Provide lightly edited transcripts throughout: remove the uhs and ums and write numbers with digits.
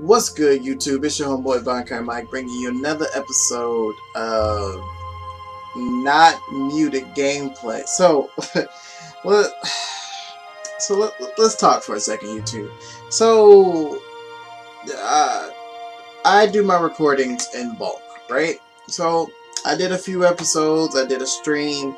What's good, YouTube? It's your homeboy BankaiMike bringing you another episode of not muted gameplay. Let, let's talk for a second, YouTube. I do my recordings in bulk, right? So I did a few episodes. I did a stream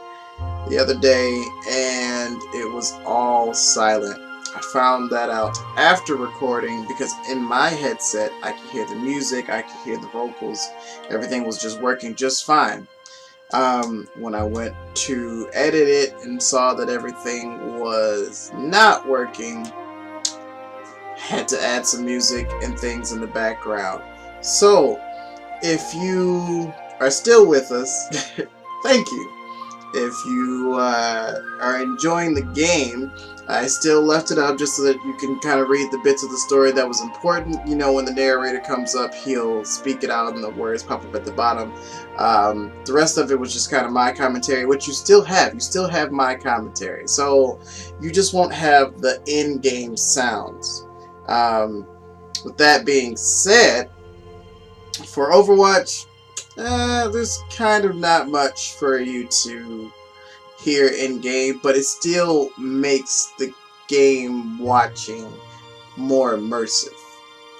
the other day, and it was all silent. I found that out after recording because in my headset I could hear the music, I could hear the vocals, everything was just working just fine. When I went to edit it and saw that everything was not working, had to add some music and things in the background. So, if you are still with us, thank you. If you are enjoying the game, I still left it up just so that you can kind of read the bits of the story that was important. You know, when the narrator comes up, he'll speak it out and the words pop up at the bottom. The rest of it was just kind of my commentary, which you still have. You still have my commentary. So you just won't have the in-game sounds. With that being said, for Overwatch, there's kind of not much for you to hear in game, but it still makes the game watching more immersive.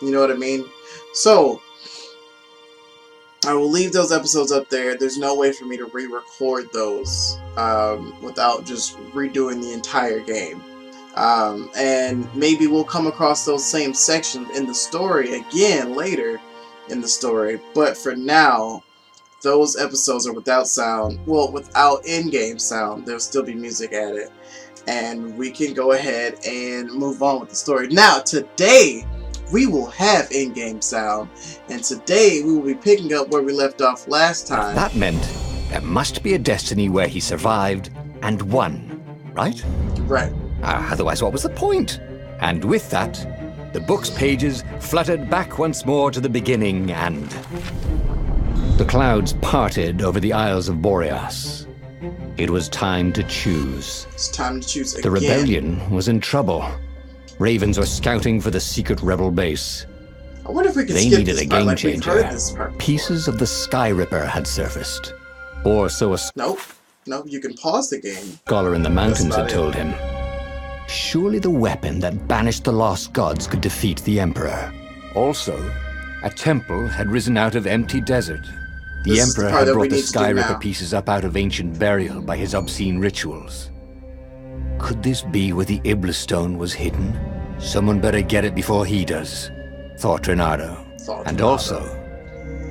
You know what I mean? So I will leave those episodes up there. There's no way for me to re-record those without just redoing the entire game. And maybe we'll come across those same sections in the story again later in the story, but for now those episodes are without sound. Well, without in-game sound. There'll still be music added, and we can go ahead and move on with the story. Now today we will have in-game sound, and today we will be picking up where we left off last time. That meant there must be a Destiny where he survived and won, right? Right. Otherwise, what was the point? And with that, the book's pages fluttered back once more to the beginning, and the clouds parted over the Isles of Boreas. It was time to choose. It's time to choose again. The rebellion was in trouble. Ravens were scouting for the secret rebel base. I wonder if we can They skip needed this a part, game like we've heard changer. this part. Pieces of the Sky Ripper had surfaced. Or so a Nope, you can pause the game. scholar in the mountains had about it. told him. Surely the weapon that banished the lost gods could defeat the Emperor. Also, a temple had risen out of empty desert. The This is the Emperor part had that we brought the need to do Sky Ripper now. pieces up out of ancient burial by his obscene rituals. Could this be where the Iblis Stone was hidden? Someone better get it before he does, thought Renato. And also,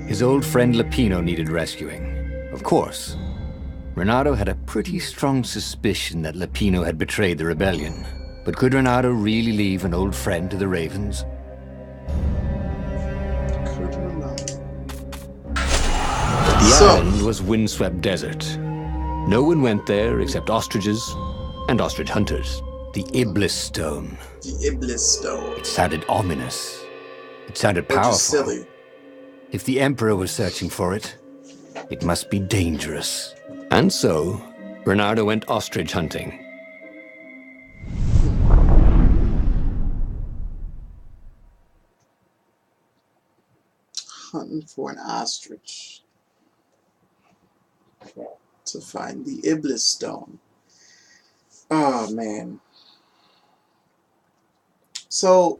his old friend Lapino needed rescuing. Of course, Renato had a pretty strong suspicion that Lapino had betrayed the rebellion. But could Renato really leave an old friend to the Ravens? The island was windswept desert. No one went there except ostriches and ostrich hunters. The Iblis Stone. The Iblis Stone. It sounded ominous. It sounded Which powerful. is silly. If the Emperor was searching for it, it must be dangerous. And so, Bernardo went ostrich hunting. Hunting for an ostrich to find the Iblis Stone. Oh man. So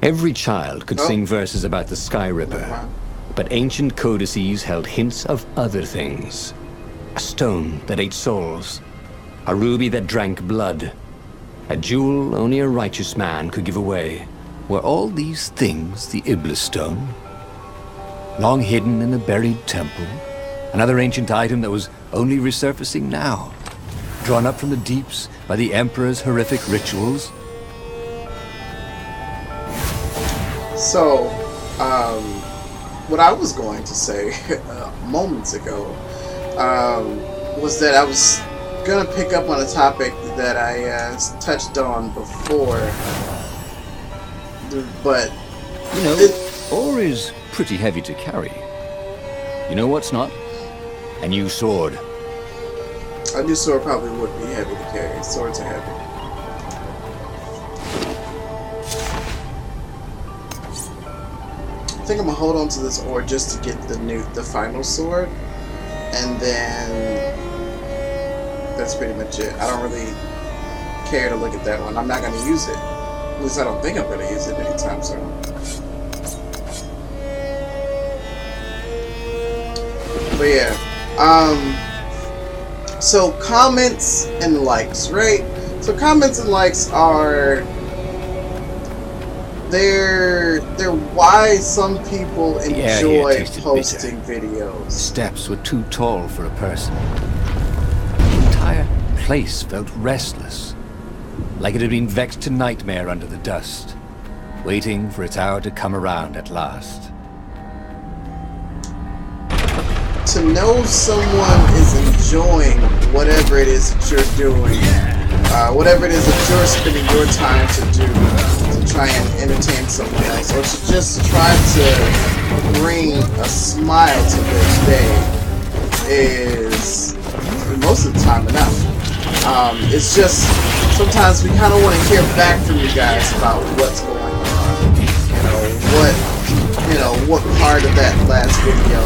Every child could sing verses about the Sky Ripper, wow. but ancient codices held hints of other things. A stone that ate souls, a ruby that drank blood, a jewel only a righteous man could give away. Were all these things the Iblis Stone? Long hidden in a buried temple, another ancient item that was only resurfacing now, drawn up from the deeps by the Emperor's horrific rituals. So, what I was going to say moments ago was that I was gonna pick up on a topic that I touched on before, but You know, ore is pretty heavy to carry. You know what's not? A new sword. a new sword probably would be heavy to carry. Swords are heavy. think I'm gonna hold on to this ore just to get the final sword, and then that's pretty much it. I don't really care to look at that one. I'm not gonna use it. At least I don't think I'm gonna use it anytime soon. But yeah, so comments and likes, right? So comments and likes are they're why some people enjoy posting videos. Steps were too tall for a person. The entire place felt restless, like it had been vexed to nightmare under the dust, waiting for its hour to come around at last. To know someone is enjoying whatever it is that you're doing, whatever it is that you're spending your time to do to try and entertain someone else, or to just try to bring a smile to their day is most of the time enough. It's just sometimes we kind of want to hear back from you guys about what's going on. What part of that last video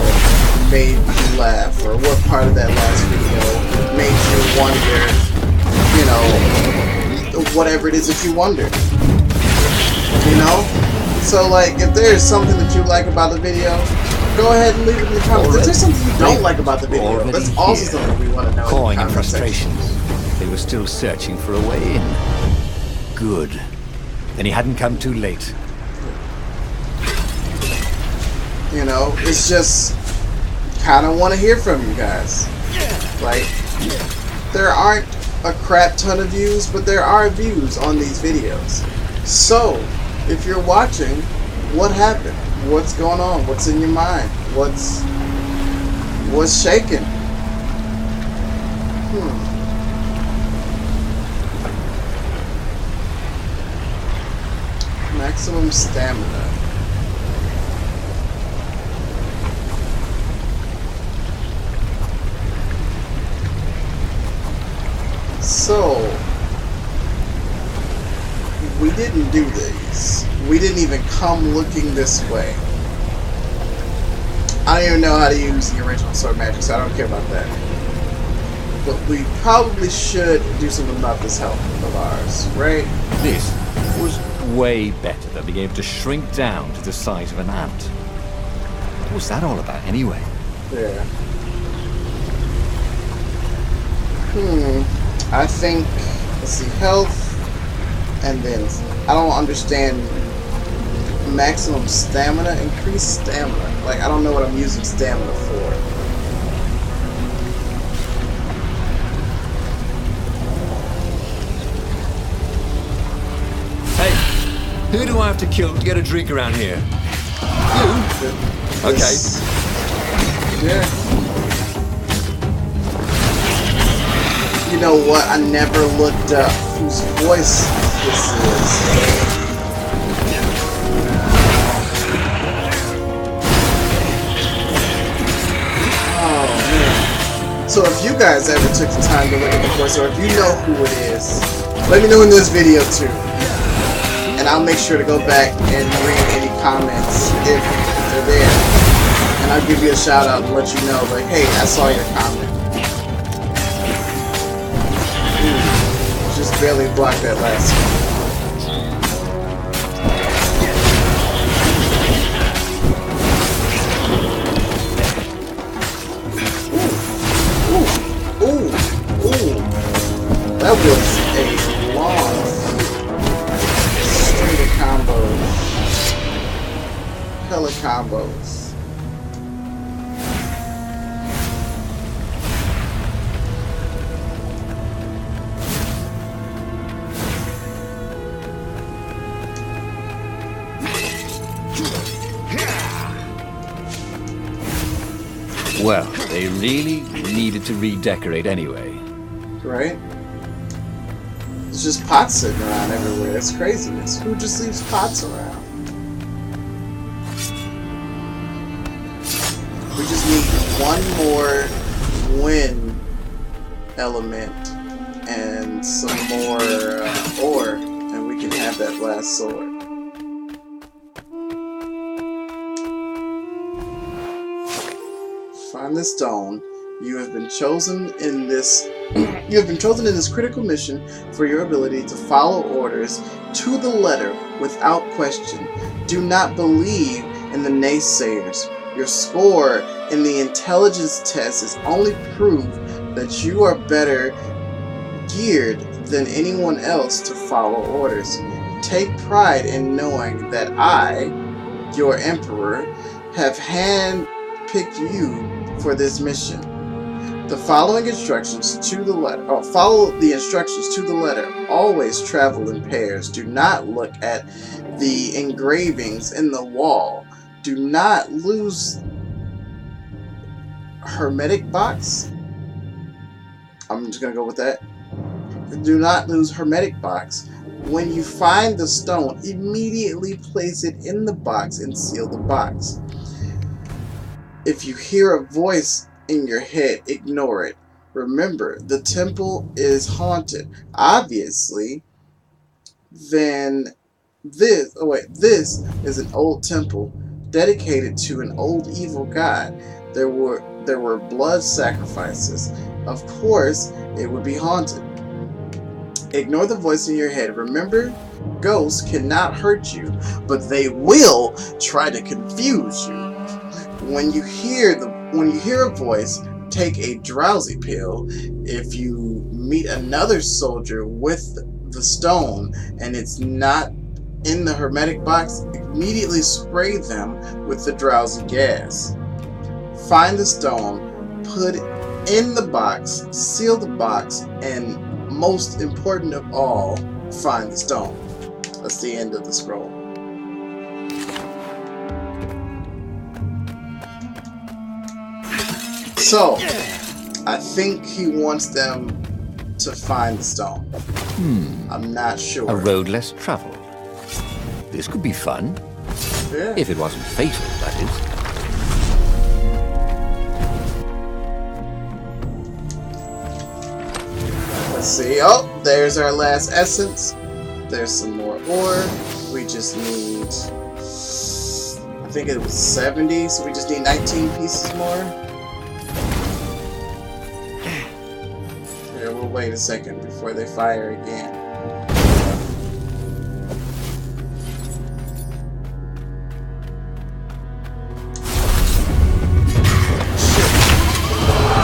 made you laugh, or what part of that last video made you wonder, whatever it is that you wondered, So like, if there's something that you like about the video, go ahead and leave it in the comments. If there's something you don't like about the video, that's also something we want to know. Cawing in frustration, they were still searching for a way in. Good. Then he hadn't come too late. It's just kind of want to hear from you guys. Like, there aren't a crap ton of views, but there are views on these videos. So, if you're watching, what happened? What's going on? What's in your mind? What's shaking? Maximum stamina. So, we didn't do these. We didn't even come looking this way. I don't even know how to use the original sword magic, so I don't care about that. But we probably should do something about this health of ours, right? This was way better than being able to shrink down to the size of an ant. What was that all about, anyway? Yeah. I think, let's see, health, and then, I don't understand maximum stamina, increased stamina. Like, I don't know what I'm using stamina for. Hey, who do I have to kill to get a drink around here? You? Okay. Yeah. You know what? I never looked up whose voice this is. Oh man. So if you guys ever took the time to look at the voice, or if you know who it is, let me know in this video too. And I'll make sure to go back and read any comments if they're there. And I'll give you a shout out and let you know, like, hey, I saw your comment. Just barely blocked that last one. Ooh. That was a long string of combos. Hella combos. Well, they really needed to redecorate anyway. Right? There's just pots sitting around everywhere. It's craziness. Who just leaves pots around? We just need one more wind element and some more ore, and we can have that last sword. Find the stone. You have been chosen in this. You have been chosen in this critical mission for your ability to follow orders to the letter without question. Do not believe in the naysayers. Your score in the intelligence test is only proof that you are better geared than anyone else to follow orders. Take pride in knowing that I, your emperor, have hand-picked you for this mission. The following instructions to the letter. Follow the instructions to the letter. Always travel in pairs. Do not look at the engravings in the wall. Do not lose hermetic box. I'm just gonna go with that. Do not lose hermetic box. When you find the stone, immediately place it in the box and seal the box. If you hear a voice in your head, ignore it. Remember, the temple is haunted. Obviously, then this is an old temple dedicated to an old evil god. There were blood sacrifices. Of course, it would be haunted. Ignore the voice in your head. Remember, ghosts cannot hurt you, but they will try to confuse you. When you hear a voice, take a drowsy pill. If you meet another soldier with the stone and it's not in the hermetic box, immediately spray them with the drowsy gas. Find the stone, put it in the box, seal the box, and most important of all, find the stone. That's the end of the scroll. So, I think he wants them to find the stone. I'm not sure. A road less traveled. This could be fun. Yeah. If it wasn't fatal, that is. Let's see. Oh, there's our last essence. There's some more ore. We just need, I think it was 70, so we just need 19 pieces more. Yeah, we'll wait a second before they fire again.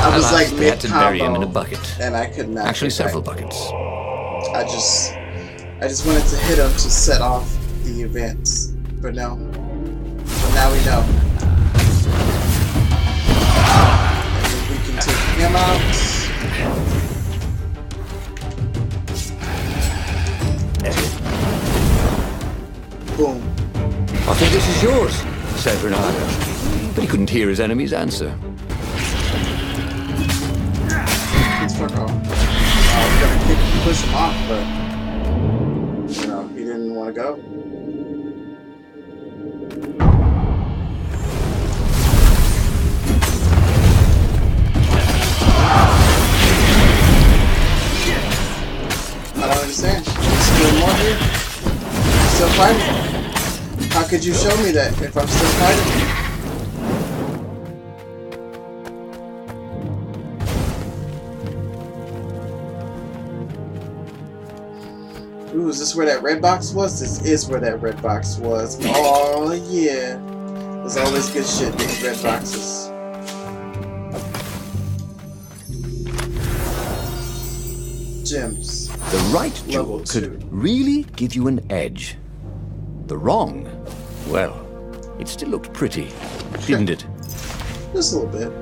I was like They had to bury him in a mid-combo, bucket. and I could not. Actually, get several back. buckets. I just wanted to hit him to set off the events, but no. But now we know. And we can take him out. Boom. I think this is yours, said Bernardo. But he couldn't hear his enemy's answer. Let's fuck off. I was gonna push him off, but you know, he didn't want to go. I don't understand. There's still more here? Still fighting? How could you show me that if I'm still fighting? Ooh, is this where that red box was? This is where that red box was. Oh, yeah. There's always good shit in these red boxes. Gems. The right jewel Level 2. could really give you an edge. The wrong, well, it still looked pretty, didn't it? Just a little bit.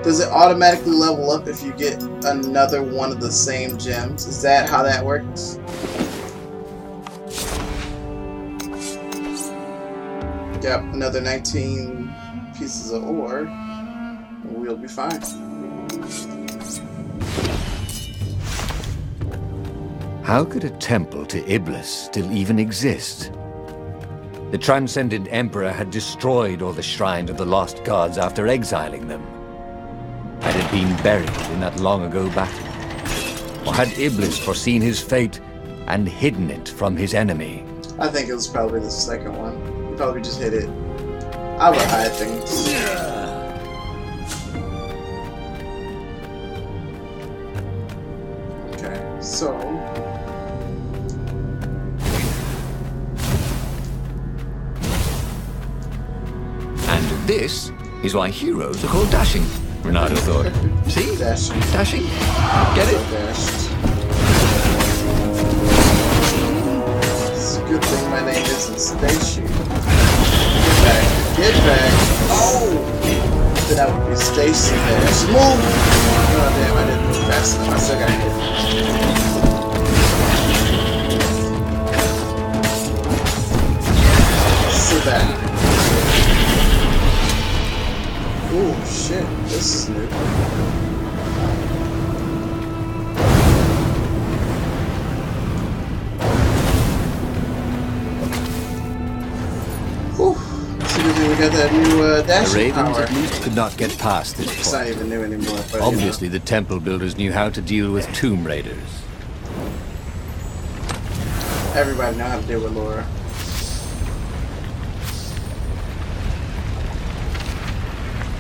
Does it automatically level up if you get another one of the same gems? Is that how that works? Yep, another 19 pieces of ore, and we'll be fine. How could a temple to Iblis still even exist? The transcendent emperor had destroyed all the shrines of the lost gods after exiling them. Had it been buried in that long-ago battle? Or had Iblis foreseen his fate and hidden it from his enemy? I think it was probably the second one. He probably just hit it. I would hide things. So, And this is why heroes are called dashing, Renato thought. See? dashing. Dashing? Get So it? dashed. It's a good thing my name isn't Spaceship. Get back. Get back. Oh! Then that would be Stacy Dash. Move! Oh damn, I didn't move fast enough. I still got hit. Sit back. Oh shit, this is new. Whew. So we got that new The dashing Ravens power. at least could not get past this It's not point. even new anymore. But, Obviously, the temple builders knew how to deal with tomb raiders. Everybody know how to deal with Laura.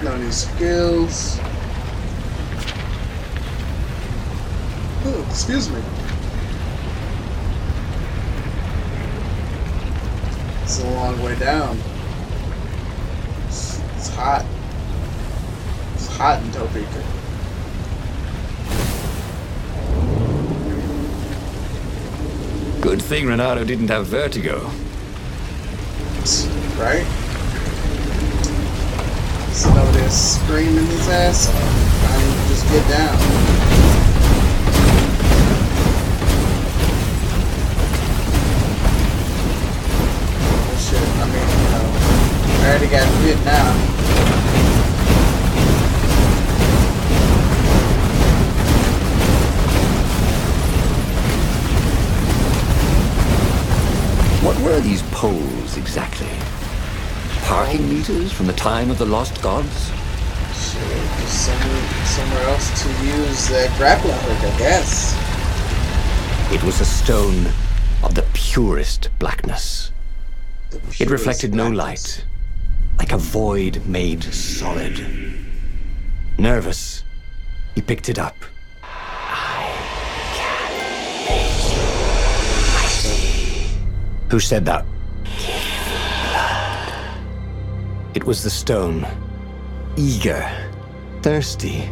No new skills. Oh, excuse me. It's a long way down. It's hot. It's hot in Topeka. Good thing Renato didn't have vertigo. Right? Sitting over there screaming his ass off. Trying to just get down. Oh shit, I mean, you know, I already got hit now. What were these poles exactly? Parking meters from the time of the lost gods? Shit, just somewhere else to use that grappling hook, I guess. It was a stone of the purest blackness. The It purest reflected no blackness. light, like a void made solid. Nervous, he picked it up. Who said that? It was the stone. Eager. Thirsty.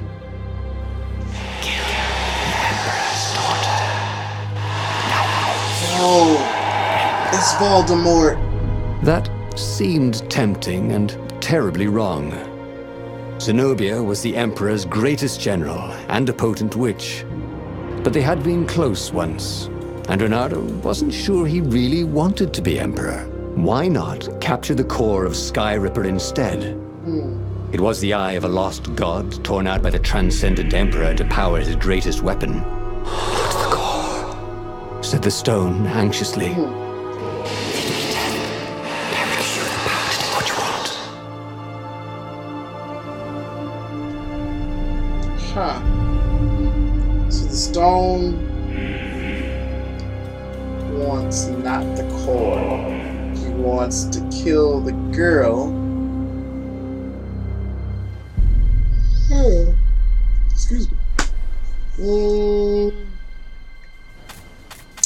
Oh, it's Voldemort. That seemed tempting and terribly wrong. Zenobia was the Emperor's greatest general and a potent witch. But they had been close once, and Renato wasn't sure he really wanted to be Emperor. Why not capture the core of Skyripper instead? It was the eye of a lost god torn out by the transcendent Emperor to power his greatest weapon. What's the core? Said the stone anxiously. Huh. So the stone wants not the core. He wants to kill the girl. Excuse me.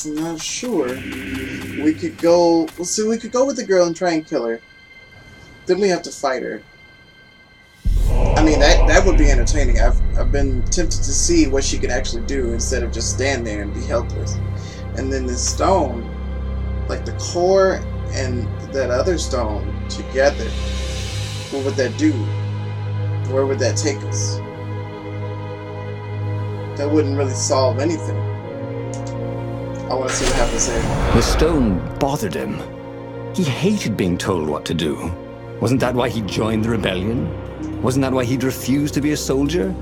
I'm not sure. We could go. Well, see, we could go with the girl and try and kill her. Then we have to fight her. I mean, that would be entertaining. I've been tempted to see what she could actually do instead of just stand there and be helpless. And then this stone, like the core and that other stone together, what would that do? Where would that take us? That wouldn't really solve anything. I want to see what happens there. The stone bothered him. He hated being told what to do. Wasn't that why he joined the rebellion? Wasn't that why he'd refused to be a soldier?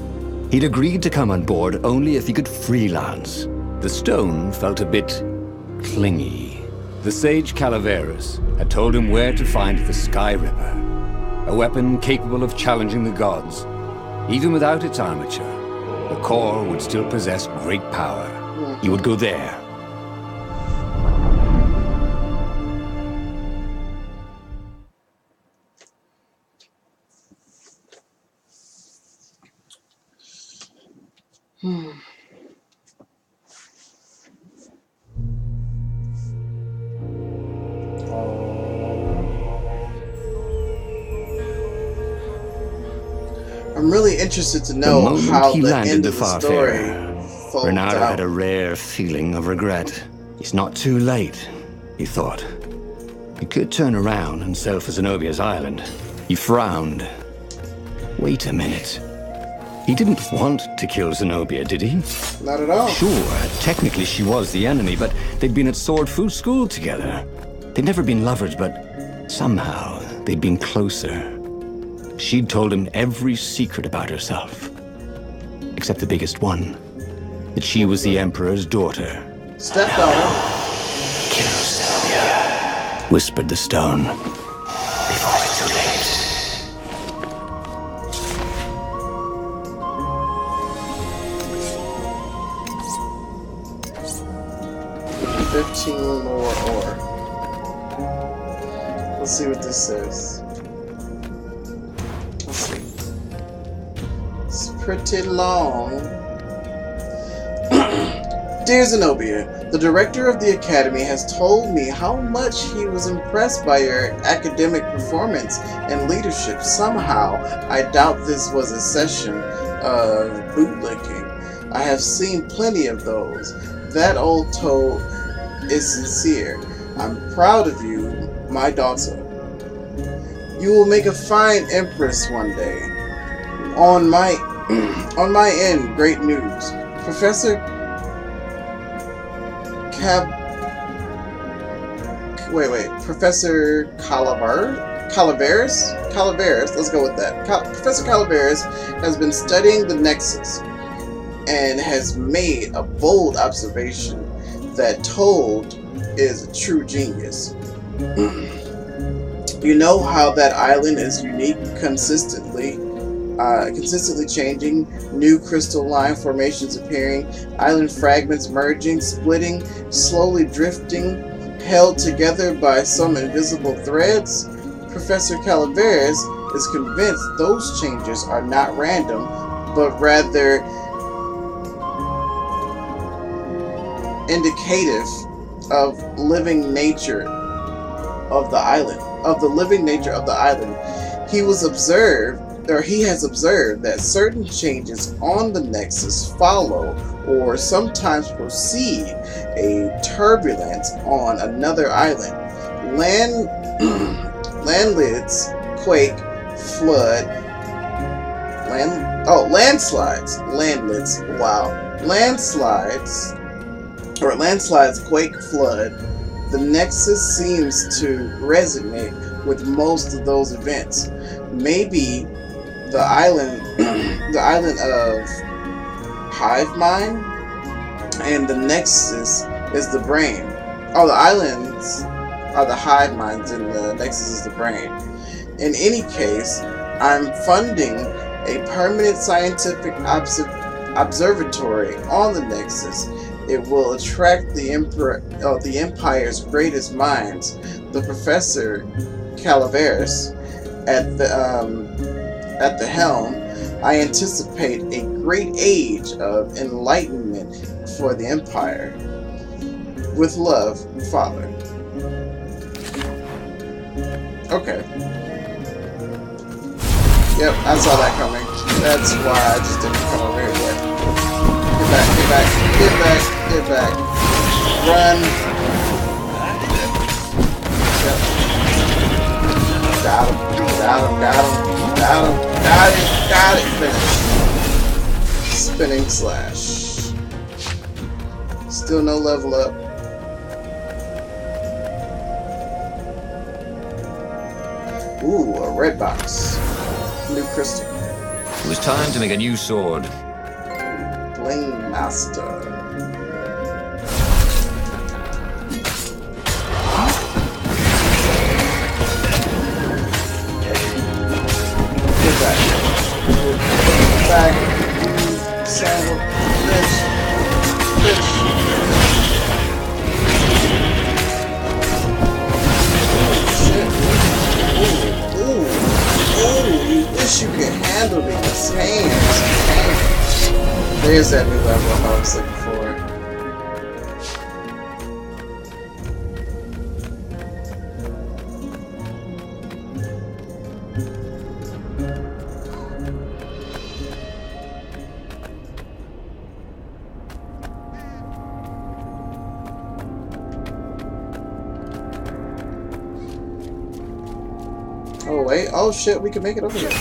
He'd agreed to come on board only if he could freelance. The stone felt a bit clingy. The sage Calaveras had told him where to find the Skyripper, a weapon capable of challenging the gods. Even without its armature, the core would still possess great power. He would go there. I'm really interested to The know moment how he the landed end the of the story Farfarer, folds Bernardo out. had a rare feeling of regret. It's not too late, he thought. He could turn around and sail for Zenobia's island. He frowned. Wait a minute. He didn't want to kill Zenobia, did he? Not at all. Sure, technically she was the enemy, but they'd been at Sword Food School together. They'd never been lovers, but somehow they'd been closer. She'd told him every secret about herself. Except the biggest one. That she was the Emperor's daughter. Stepdaughter. Kill Zenobia, whispered the stone. Before it's too late. 15 more ore. Let's see what this says. Let's see. It's pretty long. Dear Zenobia, the director of the Academy has told me how much he was impressed by your academic performance and leadership. Somehow, I doubt this was a session of bootlicking. I have seen plenty of those. That old toad is sincere. I'm proud of you, my daughter. You will make a fine empress one day. On my end, great news. Professor Professor Calaveras, let's go with that. Professor Calaveras has been studying the Nexus and has made a bold observation that Toad is a true genius. You know how that island is unique, consistently changing, new crystalline formations appearing, island fragments merging, splitting, slowly drifting, held together by some invisible threads? Professor Calaveras is convinced those changes are not random, but rather indicative of living nature of the island. He has observed that certain changes on the Nexus follow or sometimes precede a turbulence on another island. Landslides, quake, flood, landslides, quake, flood. The Nexus seems to resonate with most of those events. Maybe the island of Hive Mind, and the Nexus is the brain. Oh, the islands are the hive minds, and the Nexus is the brain. In any case, I'm funding a permanent scientific observatory on the Nexus. It will attract the Empire's greatest minds. The Professor Calaveras at the helm. I anticipate a great age of enlightenment for the Empire. With love, Father. Okay. Yep, I saw that coming. That's why I just didn't come over here yet. Get back. Run. Yep. Got it. Finish. Spinning slash. Still no level up. Ooh, a red box. New crystal. It was time to make a new sword. Flame Master. Get back. Son of a bitch. You wish you could handle these hands. There's that new level I was looking for. Oh, wait. Oh, shit. We can make it over here.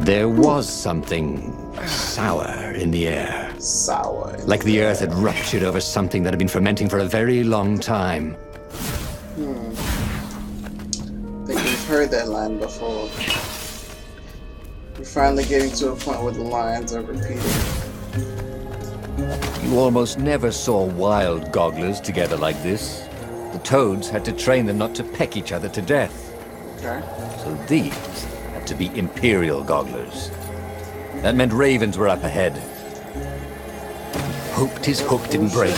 There was something sour in the air. Sour. Like the earth had ruptured over something that had been fermenting for a very long time. I think we've heard that line before. We're finally getting to a point where the lines are repeated. You almost never saw wild gogglers together like this. The toads had to train them not to peck each other to death. Okay. So these had to be imperial gogglers. That meant ravens were up ahead. Hoped his hook didn't break.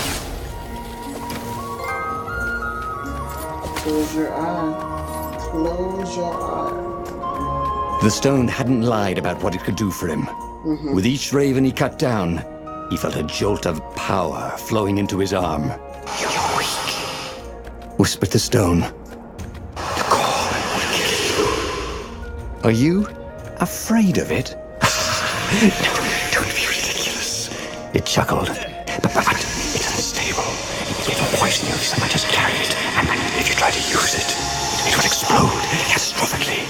Close your eye. Close your eye. The stone hadn't lied about what it could do for him. With each raven he cut down, he felt a jolt of power flowing into his arm. "You're weak," whispered the stone. "The call will kill you." "Are you afraid of it?" "No, don't be ridiculous," it chuckled. But it's unstable. It will poison you if someone just carry it, and if you try to use it, it will explode catastrophically.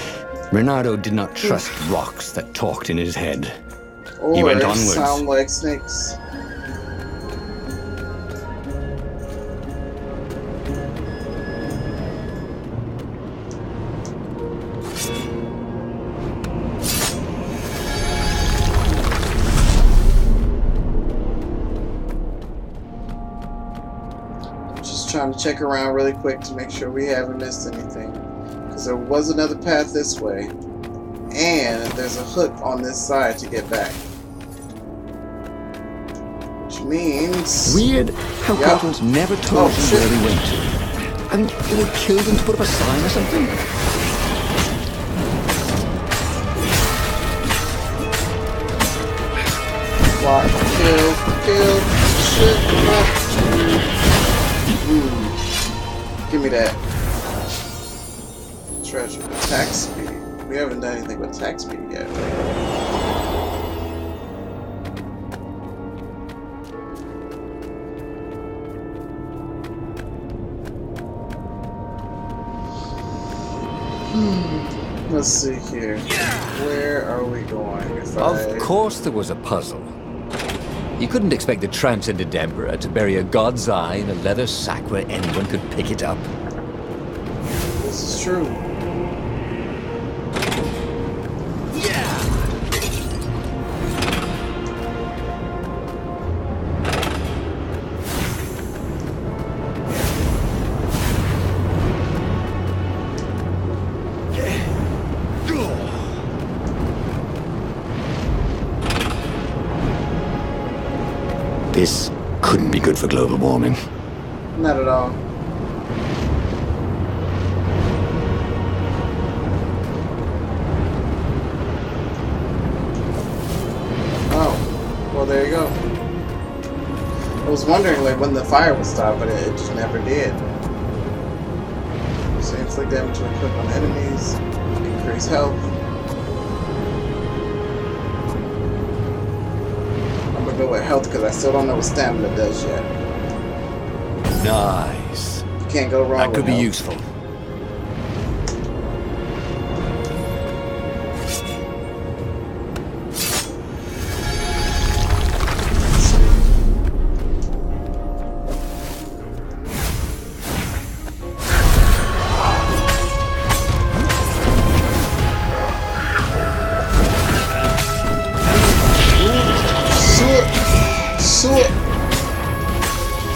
Bernardo did not trust rocks that talked in his head. He went onwards. Sound like snakes. Just trying to check around really quick to make sure we haven't missed anything. Because there was another path this way. And there's a hook on this side to get back. Which means... Weird how Cartons never told him where they went to. And it would kill them to put up a sign or something? Block, kill, shit, block. Give me that. Treasure. Attack speed. We haven't done anything with attack speed yet. Let's see here. Where are we going? Of course there was a puzzle. You couldn't expect the transcendent Emperor to bury a god's eye in a leather sack where anyone could pick it up. This is true. This couldn't be good for global warming. Not at all. Oh, well there you go. I was wondering like when the fire would stop, but it just never did. So inflict damage to equip on enemies, increase health. I'm gonna go with health because I still don't know what stamina does yet. Nice. You can't go wrong. That could be health. useful.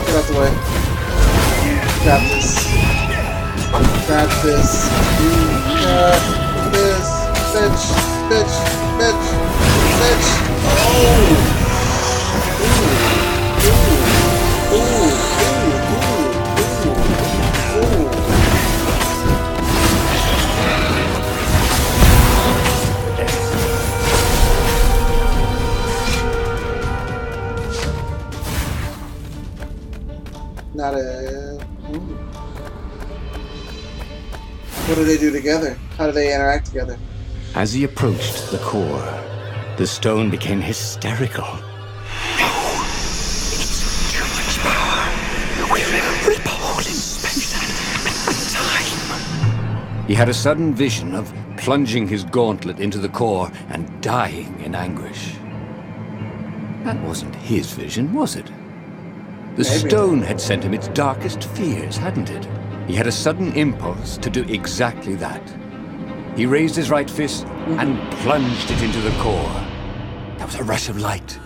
Get out the way. Got this. Got this. You got this. Bitch. Bitch. Bitch. Bitch. Oh! Ooh. Ooh. Ooh. Ooh. Ooh. Ooh. Not a... What do they do together? How do they interact together? As he approached the core, the stone became hysterical. No! It's too much power. We'll rip a hole in space and time. He had a sudden vision of plunging his gauntlet into the core and dying in anguish. That wasn't his vision, was it? The stone had sent him its darkest fears, hadn't it? He had a sudden impulse to do exactly that. He raised his right fist and plunged it into the core. There was a rush of light.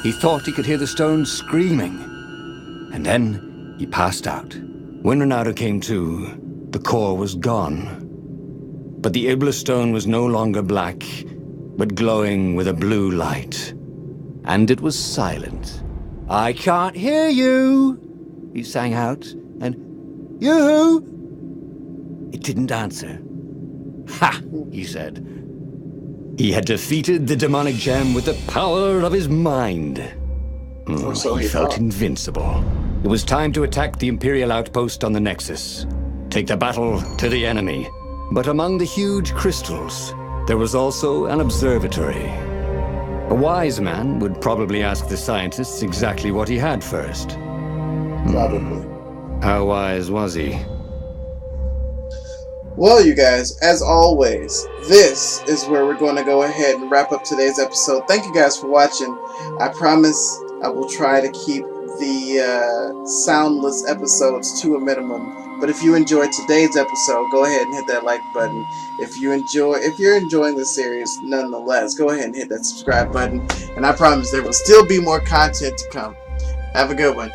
He thought he could hear the stone screaming. And then he passed out. When Renato came to, the core was gone. But the Iblis stone was no longer black, but glowing with a blue light. And it was silent. "I can't hear you," he sang out, and "You?" It didn't answer. "Ha!" he said. He had defeated the demonic gem with the power of his mind. Or so He he felt thought. invincible. It was time to attack the Imperial outpost on the Nexus. Take the battle to the enemy. But among the huge crystals, there was also an observatory. A wise man would probably ask the scientists exactly what he had first. Probably. How wise was he? Well, you guys, as always, this is where we're going to go ahead and wrap up today's episode. Thank you guys for watching. I promise I will try to keep the soundless episodes to a minimum. But if you enjoyed today's episode, go ahead and hit that like button. If you're enjoying the series, nonetheless, go ahead and hit that subscribe button. And I promise there will still be more content to come. Have a good one.